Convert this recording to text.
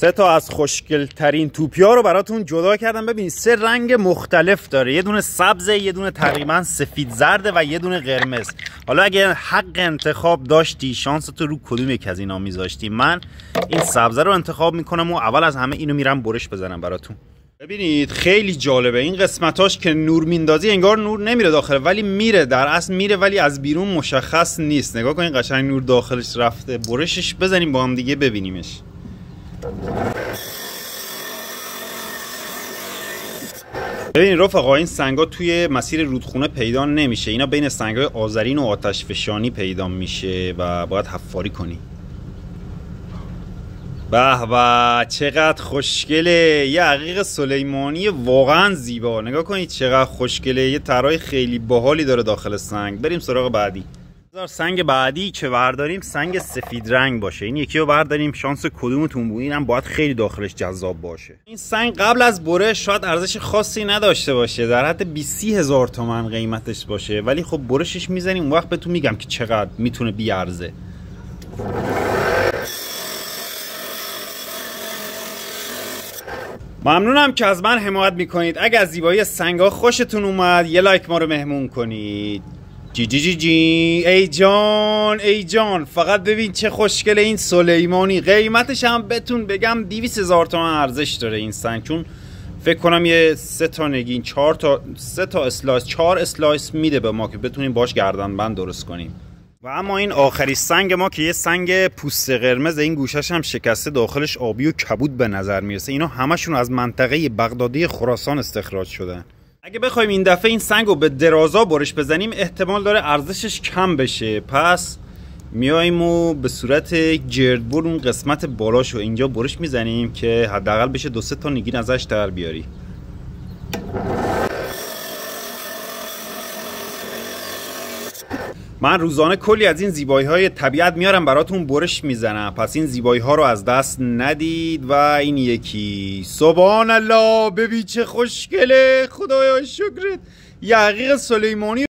سه تا از خوشگل ترین توپیا رو براتون جدا کردم. ببینید سه رنگ مختلف داره، یه دونه سبزه، یه دونه تقریبا سفید زرده و یه دونه قرمز. حالا اگه حق انتخاب داشتی شانس تو رو کدوم یک از اینا میذاشتی؟ من این سبزه رو انتخاب میکنم و اول از همه اینو میرم برش بزنم براتون. ببینید خیلی جالبه این قسمتاش که نور میندازی انگار نور نمیره داخل، ولی میره، در اصل میره ولی از بیرون مشخص نیست. نگاه کنین قشنگ نور داخلش رفته. برشش بزنیم با هم دیگه ببینیمش. ببینید رفقا این سنگا توی مسیر رودخونه پیدا نمیشه، اینا بین سنگای آذرین و آتش فشانی پیدا میشه و باید حفاری کنی. به به چقدر خوشگله، یه عقیق سلیمانی واقعا زیبا. نگاه کنید چقدر خوشگله، یه طرای خیلی باحالی داره داخل سنگ. بریم سراغ بعدی. سنگ بعدی که برداریم سنگ سفید رنگ باشه. این یکی رو برداریم، شانس کدومتون بود؟ اینم باید خیلی داخلش جذاب باشه. این سنگ قبل از برش شاید ارزش خاصی نداشته باشه، در حد 20-30 هزار تومان قیمتش باشه، ولی خب برشش میزنیم اون وقت بهتون میگم که چقدر میتونه بیارزه. ممنونم که از من حمایت میکنید. اگه از زیبایی سنگا خوشتون اومد یه لایک ما رو مهمون کنید. جی جی جی جی ای جان ای جان، فقط ببین چه خوشگله این سلیمانی. قیمتش هم بهتون بگم 200 هزار تومان ارزش داره این سنگ، چون فکر کنم یه 3 تا نگین 4 اسلایس میده به ما که بتونیم باش گردنبند درست کنیم. و اما این آخری سنگ ما که یه سنگ پوست قرمز، این گوشش هم شکسته، داخلش آبی و کبود به نظر میرسه. اینا همشون از منطقه بغدادی خراسان استخراج شدن. اگه بخوایم این دفعه این سنگ رو به درازا برش بزنیم احتمال داره ارزشش کم بشه، پس میایم و به صورت گردبر اون قسمت بالاشو اینجا برش میزنیم که حداقل بشه 2-3 تا نگین ازش در بیاری. من روزانه کلی از این زیبایی های طبیعت میارم براتون برش میزنم، پس این زیبایی ها رو از دست ندید. و این یکی سبحان الله، ببین چه خوشگله، خدایا شکرت، یه عقیق سلیمانی